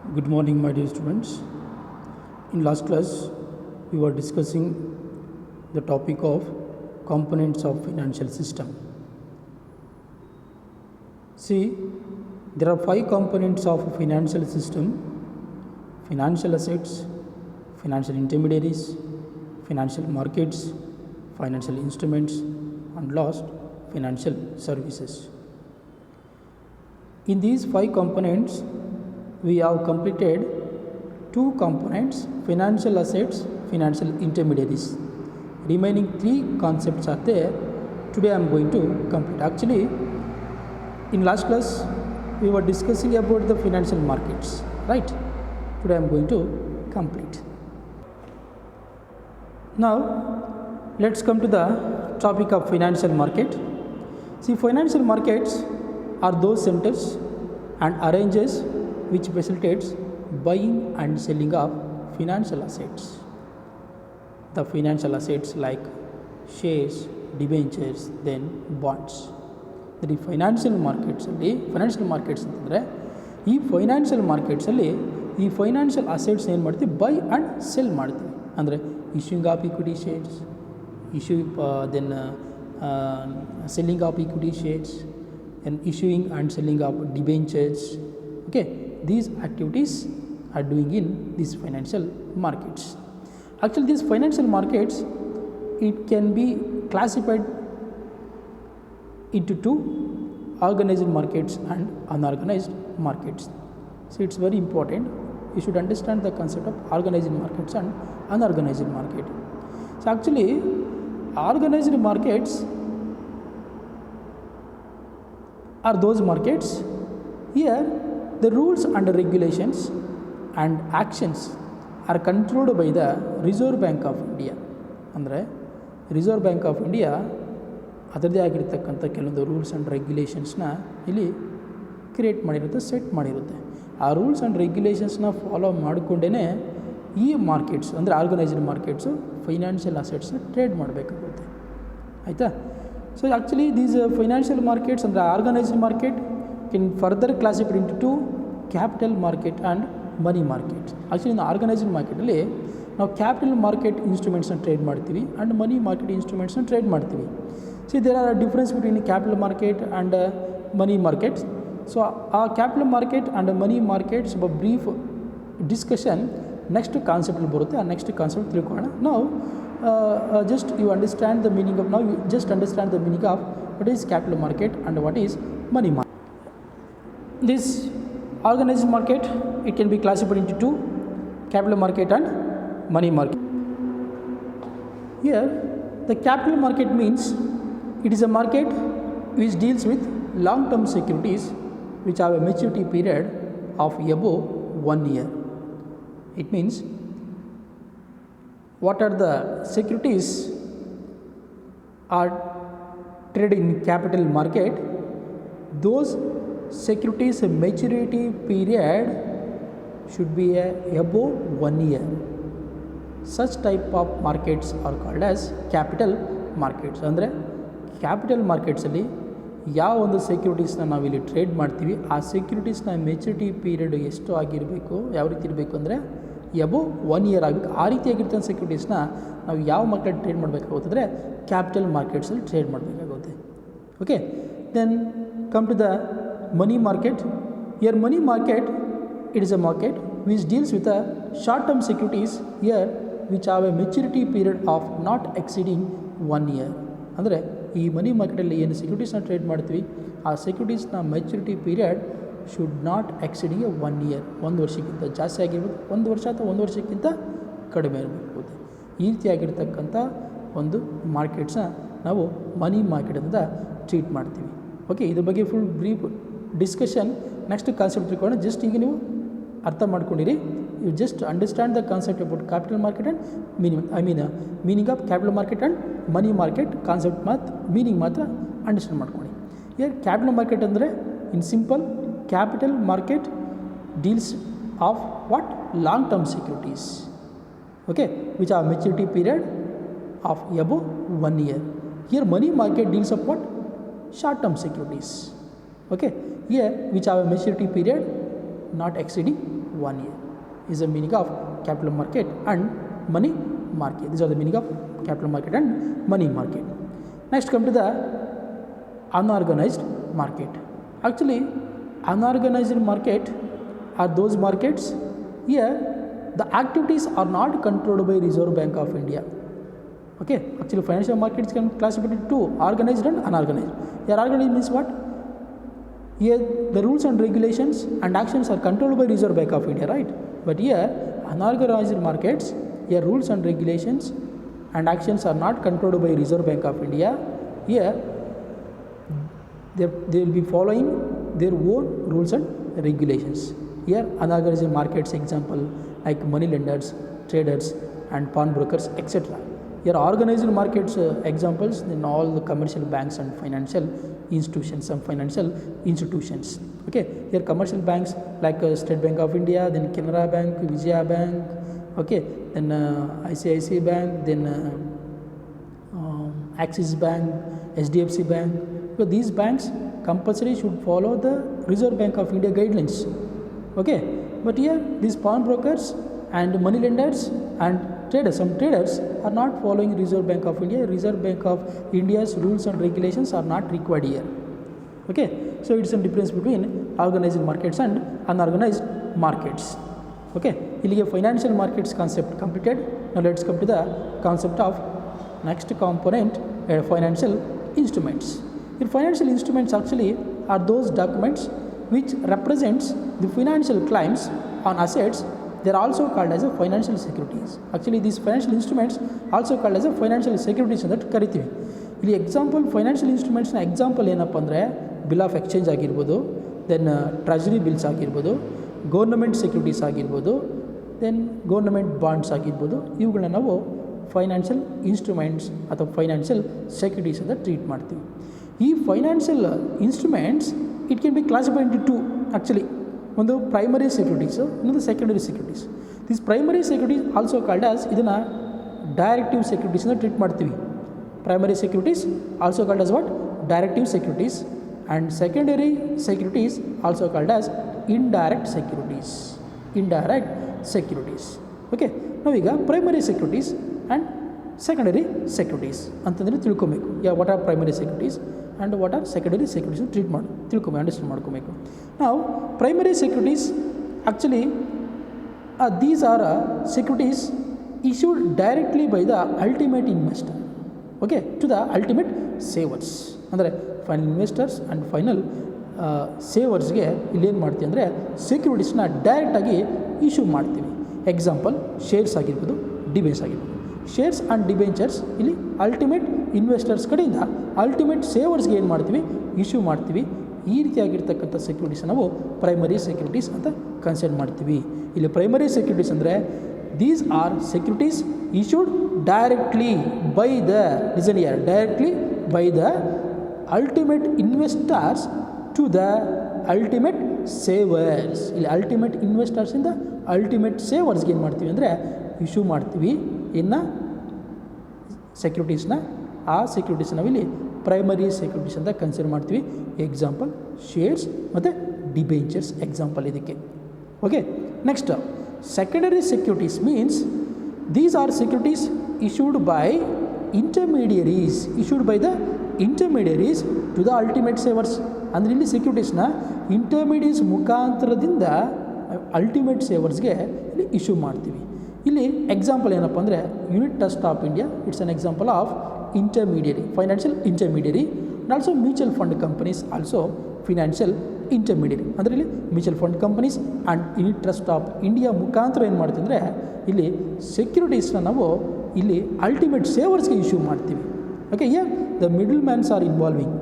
Good morning, my dear students. In last class, we were discussing the topic of components of financial system. See, there are 5 components of financial system: financial assets, financial intermediaries, financial markets, financial instruments, and last, financial services. In these 5 components, we have completed 2 components: financial assets, financial intermediaries. Remaining 3 concepts are there. Today I am going to complete. Actually, in last class we were discussing about the financial markets, right? Today I am going to complete. Now let's come to the topic of financial market. See, financial markets are those centers and arranges which facilitates buying and selling of financial assets. The financial assets like shares, debentures, then bonds. The financial markets ಅಂತಂದರೆ ಈ financial ಮಾರ್ಕೆಟ್ಸಲ್ಲಿ ಈ financial assets ಏನು ಮಾಡ್ತೀವಿ, by and sell ಮಾಡ್ತೀವಿ. ಅಂದರೆ issuing of equity shares, then selling of equity shares, and issuing and selling of debentures. Okay, these activities are doing in these financial markets. Actually, these financial markets, it can be classified into 2: organized markets and unorganized markets. So it's very important you should understand the concept of organized markets and unorganized market. So actually, organized markets are those markets here the rules and regulations and actions are controlled by the Reserve Bank of India. ಅಂದರೆ reserve bank of India ಅದರದೇ ಆಗಿರ್ತಕ್ಕಂಥ ಕೆಲವೊಂದು rules and ರೆಗ್ಯುಲೇಷನ್ಸ್ನ ಇಲ್ಲಿ create ಮಾಡಿರುತ್ತೆ, set ಮಾಡಿರುತ್ತೆ. ಆ rules and ರೆಗ್ಯುಲೇಷನ್ಸ್ನ follow ಮಾಡಿಕೊಂಡೇ ಈ markets ಅಂದರೆ organised markets financial ಅಸೆಟ್ಸ್ನ trade ಮಾಡಬೇಕಾಗುತ್ತೆ. ಆಯಿತಾ? So actually these financial markets and the organized market can further classified into 2: capital market and money market. Actually in the organized market ಅಲ್ಲಿ ನಾವು capital market ಇನ್ಸ್ಟ್ರೂಮೆಂಟ್ಸ್ನ trade ಮಾಡ್ತೀವಿ and money market ಇನ್ಸ್ಟ್ರೂಮೆಂಟ್ಸ್ನ trade ಮಾಡ್ತೀವಿ. See there are difference between capital market and money markets. So ಆ capital market and money market ಸ್ವಲ್ಪ brief discussion next ಕಾನ್ಸೆಪ್ಟಲ್ಲಿ ಬರುತ್ತೆ. ಆ ನೆಕ್ಸ್ಟ್ ಕಾನ್ಸೆಪ್ಟ್ ತಿಳ್ಕೊಳ್ಳೋಣ. ನಾವು just you understand the meaning of, now you just understand the meaning of what is capital market and what is money market. This organized market, it can be classified into 2: capital market and money market. Here the capital market means it is a market which deals with long term securities which have a maturity period of above 1 year. It means what are the securities are traded in capital market, those securities maturity period should be above 1 year. Such type of markets are called as capital markets. ಅಂದರೆ capital ಮಾರ್ಕೆಟ್ಸಲ್ಲಿ ಯಾವ ಒಂದು ಸೆಕ್ಯೂರಿಟೀಸ್ನ ನಾವಿಲ್ಲಿ trade ಮಾಡ್ತೀವಿ, ಆ ಸೆಕ್ಯೂರಿಟೀಸ್ನ maturity period ಎಷ್ಟು ಆಗಿರಬೇಕು, ಯಾವ ರೀತಿ ಇರಬೇಕು ಅಂದರೆ ಎಬೋ 1 ಇಯರ್ ಆಗಬೇಕು. ಆ ರೀತಿಯಾಗಿರ್ತಂಥ ಸೆಕ್ಯೂರಿಟೀಸ್ನ ನಾವು ಯಾವ ಮಾರ್ಕೆಟ್ ಟ್ರೇಡ್ ಮಾಡಬೇಕಾಗುತ್ತಂದರೆ ಕ್ಯಾಪಿಟಲ್ ಮಾರ್ಕೆಟ್ಸಲ್ಲಿ ಟ್ರೇಡ್ ಮಾಡಬೇಕಾಗುತ್ತೆ. Okay, then come to the money market. Here money market, it is a market which deals with a short term securities here which have a maturity period of not exceeding 1 year. ಅಂದರೆ ಈ money ಮಾರ್ಕೆಟಲ್ಲಿ ಏನು ಸೆಕ್ಯೂರಿಟೀಸ್ನ trade ಮಾಡ್ತೀವಿ, ಆ ಸೆಕ್ಯೂರಿಟೀಸ್ನ maturity period should not exceeding 1 year. 1 ವರ್ಷಕ್ಕಿಂತ ಜಾಸ್ತಿ ಆಗಿರ್ಬೋದು, 1 ವರ್ಷ ಅಥವಾ 1 ವರ್ಷಕ್ಕಿಂತ ಕಡಿಮೆ ಇರಬೇಕಾಗುತ್ತೆ. ಈ ರೀತಿಯಾಗಿರ್ತಕ್ಕಂಥ ಒಂದು ಮಾರ್ಕೆಟ್ಸ್ನ ನಾವು ಮನಿ ಮಾರ್ಕೆಟ್ ಅಂತ ಟ್ರೀಟ್ ಮಾಡ್ತೀವಿ. ಓಕೆ, ಇದ್ರ ಬಗ್ಗೆ full brief discussion next concept ತಿಳ್ಕೊಳ್ಳೋಣ. ಜಸ್ಟ್ ಈಗ ನೀವು ಅರ್ಥ ಮಾಡ್ಕೊಂಡಿರಿ. You just understand the concept about capital market and meaning of capital market and money market concept meaning ಮಾತ್ರ ಅಂಡರ್ಸ್ಟ್ಯಾಂಡ್ ಮಾಡ್ಕೊಳ್ಳಿ. ಈಗ ಕ್ಯಾಪಿಟಲ್ ಮಾರ್ಕೆಟ್ ಅಂದರೆ in simple, capital market deals of what? Long term securities, okay, which have maturity period of above 1 year. Here money market deals of what? Short term securities, okay, here which have a maturity period not exceeding 1 year is the meaning of capital market and money market. These are the meaning of capital market and money market. Next, come to the unorganized market. Actually, unorganized market are those markets here the activities are not controlled by Reserve Bank of India. Okay, actually financial markets can classify into two, organized and unorganized. Here organized means what? Here the rules and regulations and actions are controlled by Reserve Bank of India, right? But here unorganized markets, here rules and regulations and actions are not controlled by Reserve Bank of India. Here they will be following their own rules and regulations. Here unorganized markets example like money lenders, traders and pawnbrokers, etc. Here organized markets examples in all the commercial banks and financial institutions, some financial institutions. Okay, here commercial banks like State Bank of India, then Canara Bank, Vijaya Bank, okay, then ICICI Bank, then Axis Bank, HDFC Bank. So these banks compulsory should follow the Reserve Bank of India guidelines. Okay, but here these pawnbrokers and money lenders and traders, some traders are not following Reserve Bank of India. Reserve Bank of India's rules and regulations are not required here. Okay, so it's a difference between organized markets and unorganized markets. Okay, here financial markets concept completed. Now let's come to the concept of next component, financial instruments. The financial instruments actually are those documents which represents the financial claims on assets. They are also called as a financial securities. Actually, these financial instruments also called as a financial securities ಅಂತ ಕರಿತೀವಿ. ಇಲ್ಲಿ example financial ಇನ್ಸ್ಟ್ರೂಮೆಂಟ್ಸ್ನ example ಏನಪ್ಪ ಅಂದರೆ bill of exchange ಆಗಿರ್ಬೋದು, then treasury bills ಆಗಿರ್ಬೋದು, government securities ಆಗಿರ್ಬೋದು, then government bonds ಆಗಿರ್ಬೋದು. ಇವುಗಳನ್ನ ನಾವು ಫೈನಾನ್ಷಿಯಲ್ ಇನ್ಸ್ಟ್ರೂಮೆಂಟ್ಸ್ ಅಥವಾ ಫೈನಾನ್ಷಿಯಲ್ ಸೆಕ್ಯೂರಿಟೀಸ್ ಅಂತ ಟ್ರೀಟ್ ಮಾಡ್ತೀವಿ. ಈ financial instruments it can be classified into two actually. ಒಂದು ಪ್ರೈಮರಿ ಸೆಕ್ಯೂರಿಟೀಸು, ಇನ್ನೊಂದು secondary securities. This primary securities also called as, ಇದನ್ನು ಡೈರೆಕ್ಟಿವ್ ಸೆಕ್ಯೂರಿಟೀಸ್ ಅಂತ ಟ್ರೀಟ್ ಮಾಡ್ತೀವಿ. Primary securities also called as what? Directive securities. And secondary securities also called as indirect securities. Indirect securities. Okay, ನಾವೀಗ primary securities and secondary securities ಅಂತಂದರೆ ತಿಳ್ಕೊಬೇಕು. What are primary securities and what are secondary securities treat understand ಮಾಡ್ಕೋಬೇಕು. ನಾವು primary securities actually these are securities issued directly by the ultimate investor, okay, to the ultimate savers. ಅಂದರೆ final investors and final ಸೇವರ್ಸ್ಗೆ ಇಲ್ಲೇನು ಮಾಡ್ತೀವಿ ಅಂದರೆ ಸೆಕ್ಯೂರಿಟೀಸ್ನ ಡೈರೆಕ್ಟಾಗಿ issue ಮಾಡ್ತೀವಿ. Example shares ಆಗಿರ್ಬೋದು, debentures ಆಗಿರ್ಬೋದು. ಶೇರ್ಸ್ ಆ್ಯಂಡ್ ಡಿಬೆಂಚರ್ಸ್ ಇಲ್ಲಿ ಅಲ್ಟಿಮೇಟ್ ಇನ್ವೆಸ್ಟರ್ಸ್ ಕಡೆಯಿಂದ ಅಲ್ಟಿಮೇಟ್ ಸೇವರ್ಸ್ಗೆ ಏನು ಮಾಡ್ತೀವಿ? ಇಶ್ಯೂ ಮಾಡ್ತೀವಿ. ಈ ರೀತಿಯಾಗಿರ್ತಕ್ಕಂಥ ಸೆಕ್ಯೂರಿಟೀಸ್ ನಾವು ಪ್ರೈಮರಿ ಸೆಕ್ಯೂರಿಟೀಸ್ ಅಂತ ಕನ್ಸಿಡರ್ ಮಾಡ್ತೀವಿ. ಇಲ್ಲಿ ಪ್ರೈಮರಿ ಸೆಕ್ಯೂರಿಟೀಸ್ ಅಂದರೆ these are securities issued directly by the, listen here, directly by the ultimate investors to the ultimate savers. ಇಲ್ಲಿ ಅಲ್ಟಿಮೇಟ್ ಇನ್ವೆಸ್ಟರ್ಸಿಂದ ಅಲ್ಟಿಮೇಟ್ ಸೇವರ್ಸ್ಗೆ ಏನು ಮಾಡ್ತೀವಿ ಅಂದರೆ ಇಶ್ಯೂ ಮಾಡ್ತೀವಿ ಇನ್ನು ಸೆಕ್ಯೂರಿಟೀಸ್ನ. ಆ ಸೆಕ್ಯೂರಿಟೀಸ್ ನಾವಿಲ್ಲಿ ಪ್ರೈಮರಿ ಸೆಕ್ಯೂರಿಟೀಸ್ ಅಂತ ಕನ್ಸಿಡರ್ ಮಾಡ್ತೀವಿ. ಎಕ್ಸಾಂಪಲ್ ಶೇರ್ಸ್ ಮತ್ತು ಡಿಬೆಂಚರ್ಸ್ ಎಕ್ಸಾಂಪಲ್ ಇದಕ್ಕೆ. Okay, next secondary securities means these are securities issued by intermediaries, issued by the intermediaries to the ultimate savers. ಅಂದರೆ ಇಲ್ಲಿ ಸೆಕ್ಯೂರಿಟೀಸ್ನ ಇಂಟರ್ಮೀಡಿಯೇಟ್ಸ್ ಮುಖಾಂತರದಿಂದ ಅಲ್ಟಿಮೇಟ್ ಸೇವರ್ಸ್ಗೆ ಇಲ್ಲಿ ಇಶ್ಯೂ ಮಾಡ್ತೀವಿ. ಇಲ್ಲಿ ಎಕ್ಸಾಂಪಲ್ ಏನಪ್ಪ ಅಂದರೆ unit trust of India, it's an example of intermediary, financial intermediary. And also mutual fund companies also financial intermediary. ಅಂದರೆ ಇಲ್ಲಿ mutual fund companies and unit trust of India ಮುಖಾಂತರ ಏನು ಮಾಡ್ತೀವಿ ಅಂದರೆ ಇಲ್ಲಿ ಸೆಕ್ಯೂರಿಟೀಸ್ನ ನಾವು ಇಲ್ಲಿ ಅಲ್ಟಿಮೇಟ್ ಸೇವರ್ಸ್ಗೆ ಇಶ್ಯೂ ಮಾಡ್ತೀವಿ. Okay, the middle mans are involving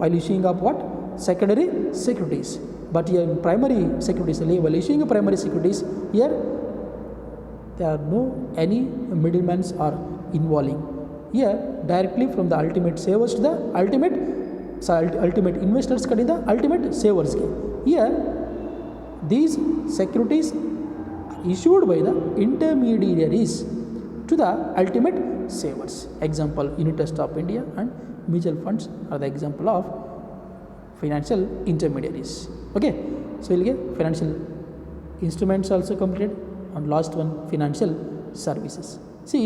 while issuing of what? Secondary securities. But here primary ಸೆಕ್ಯೂರಿಟೀಸಲ್ಲಿ while issuing primary securities here there are no any middlemen are involving here, directly from the ultimate savers to the ultimate investors kadinda ultimate savers ge. Here these securities issued by the intermediaries to the ultimate savers. Example Unit Trust of India and mutual funds are the example of financial intermediaries. Okay, so ilige financial instruments also completed, and last one financial services. See,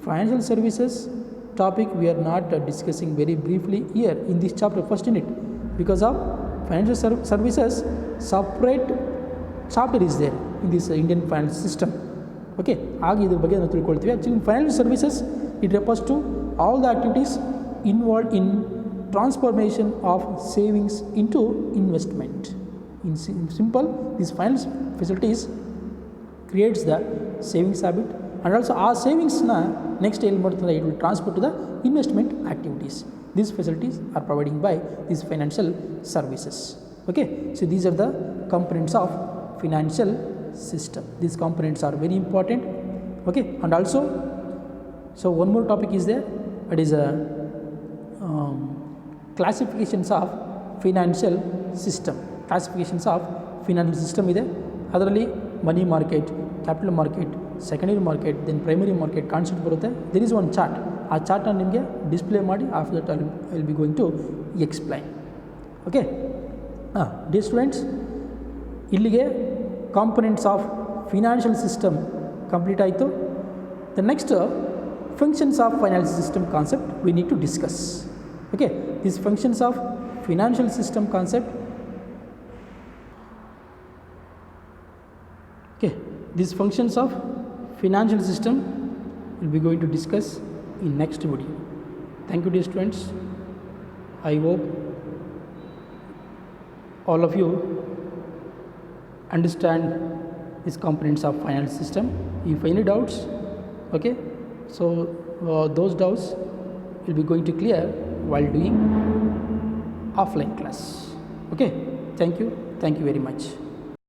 financial services topic we are not discussing very briefly here in this chapter first unit, because of financial services separate chapter is there in this Indian finance system. Okay, ಆಗ ಇದ್ರ ಬಗ್ಗೆ ನಾವು ತಿಳ್ಕೊಳ್ತೀವಿ. Actually financial services it refers to all the activities involved in transformation of savings into investment. In simple, these finance facilities creates the savings habit, and also our savings na next it will transfer to the investment activities. These facilities are provided by these financial services. Okay, so these are the components of financial system. These components are very important. Okay, and also so one more topic is there, that is a classifications of financial system. Classifications of financial system ಇದೆ, ಅದರಲ್ಲಿ money market, capital market, secondary market, then primary market concept ಬರುತ್ತೆ. There is one chart, ಆ ಚಾರ್ಟ್ನ ನಿಮಗೆ display ಮಾಡಿ after that I will be going to explain. Okay, dear students, ಇಲ್ಲಿಗೆ components of financial system complete ಆಯಿತು. The next functions of financial system concept we need to discuss. Okay, these functions of financial system concept. Okay, these functions of financial system will be going to discuss in next video. Thank you, dear students. I hope all of you understand these components of financial system. If any doubts, okay, so those doubts will be going to clear while doing offline class. Okay, thank you very much.